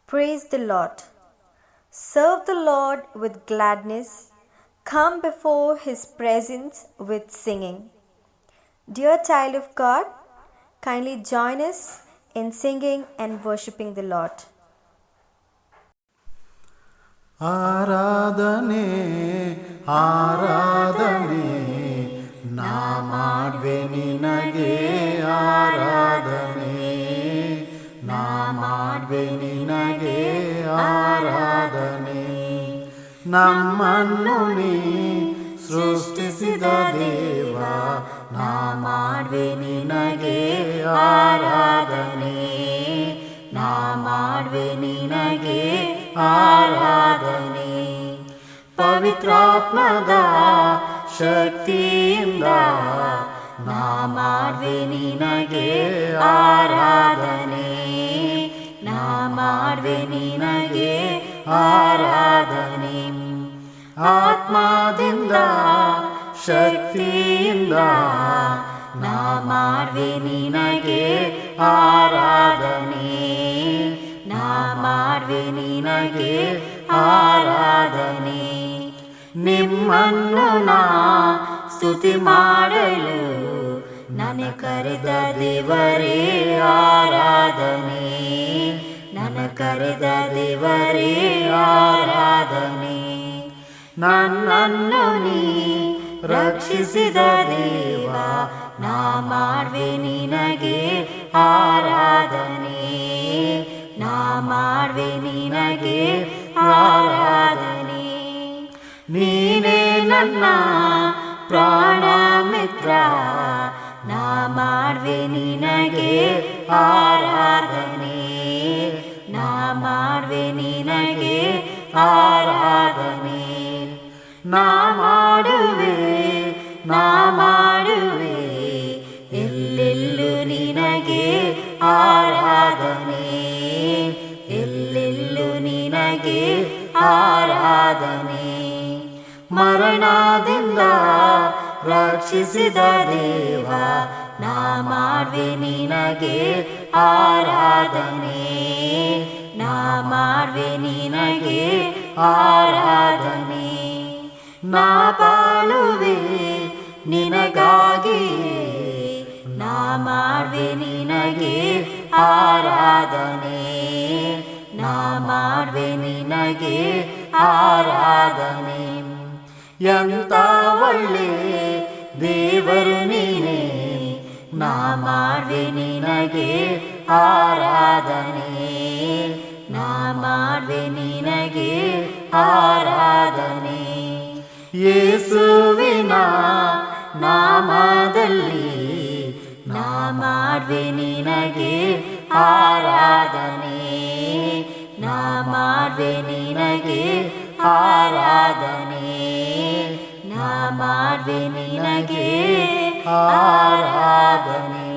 Praise the Lord. Serve the Lord with gladness. Come before His presence with singing. Dear child of God, kindly join us in singing and worshipping the Lord. ಆರಾಧನೆ ಆರಾಧನೆ ನಾ ಮಾಡುವೆ ನಿನಗೆ ಆರಾಧನೆ ನಾ ಮಾಡುವೆ ನಿನಗೆ ಆರಾಧನೆ ನಮ್ಮನ್ನು ನೀ ಸೃಷ್ಟಿಸಿದ ದೇವ ನಾ ಮಾಡುವೆ ನಿನಗೆ ಆರಾಧನೆ ನಾ ಮಾಡುವೆ ನಿನಗೆ ಆರಾಧನೆ ಪವಿತ್ರಾತ್ಮದ ಶಕ್ತಿಯಿಂದ ನಾ ಮಾಡುವೆ ನಿನಗೆ ಆರಾಧನೆ ನಾ ಮಾಡುವೆ ನಿನಗೆ ಆರಾಧನೆ ಆತ್ಮದಿಂದ ಶಕ್ತಿಯಿಂದ ನಾ ಮಾಡುವೆ ನಿನಗೆ ಆರಾಧನೆ ನಾ ಮಾಡುವೆ ನಿನಗೆ ಆರಾಧನೆ ನಿಮ್ಮನ್ನು ನಾ ಸ್ತುತಿ ಮಾಡಲು ನನ್ನ ಕರೆದ ದೇವರೇ ಆರಾಧನೆ ನನ್ನ ಕರೆದ ದೇವರೇ ಆರಾಧನೆ ನನ್ನನ್ನು ನೀ ರಕ್ಷಿಸಿದ ದೇವ ನಾ ಮಾಡುವೆ ನಿನಗೆ ಆರಾಧನೆ ನಾ ಮಾಡುವೆ ನಿನಗೆ ಆರಾಧನೆ ನೀನೇ ನನ್ನ ಪ್ರಾಣ ಮಿತ್ರ ನಾ ಮಾಡುವೆ ನಿನಗೆ ಆರಾಧನೆ ನಾ ಮಾಡುವೆ ನಿನಗೆ ಆರಾಧನೆ ನಾ ಮಾಡುವೆ ಎಲ್ಲೆಲ್ಲೂ ನಿನಗೆ ಆರಾಧನೆ ಎಲ್ಲೆಲ್ಲೂ ನಿನಗೆ ಆರಾಧನೆ ಮರಣದಿಂದ ರಕ್ಷಿಸಿದ ದೇವ ನಾ ಮಾಡುವೆ ನಿನಗೆ ಆರಾಧನೆ ನಾ ಮಾಡುವೆ ನಿನಗೆ ಆರಾಧನೆ ನಾ ಬಾಳುವೆ ನಿನಗಾಗಿ ನಾ ಮಾಡುವೆ ನಿನಗೆ ಆರಾಧನೆ ನಾ ಮಾಡುವೆ ನಿನಗೆ ಆರಾಧನೆ ಎಂತ ಒಳ್ಳೆ ದೇವರು ನೀನೇ ನಾ ಮಾಡುವೆ ನಿನಗೆ ಆರಾಧನೆ ನಾ ಮಾಡುವೆ ನಿನಗೆ ಆರಾಧನೆ ಯೇಸುವಿನ ನಾಮದಲ್ಲಿ ನಾ ಮಾಡುವೆ ನಿನಗೆ ಆರಾಧನೆ ನಾ ಮಾಡುವೆ ನಿನಗೆ ಆರಾಧನೆ ನಾ ಮಾಡುವೆ ನಿನಗೆ ಆರಾಧನೆ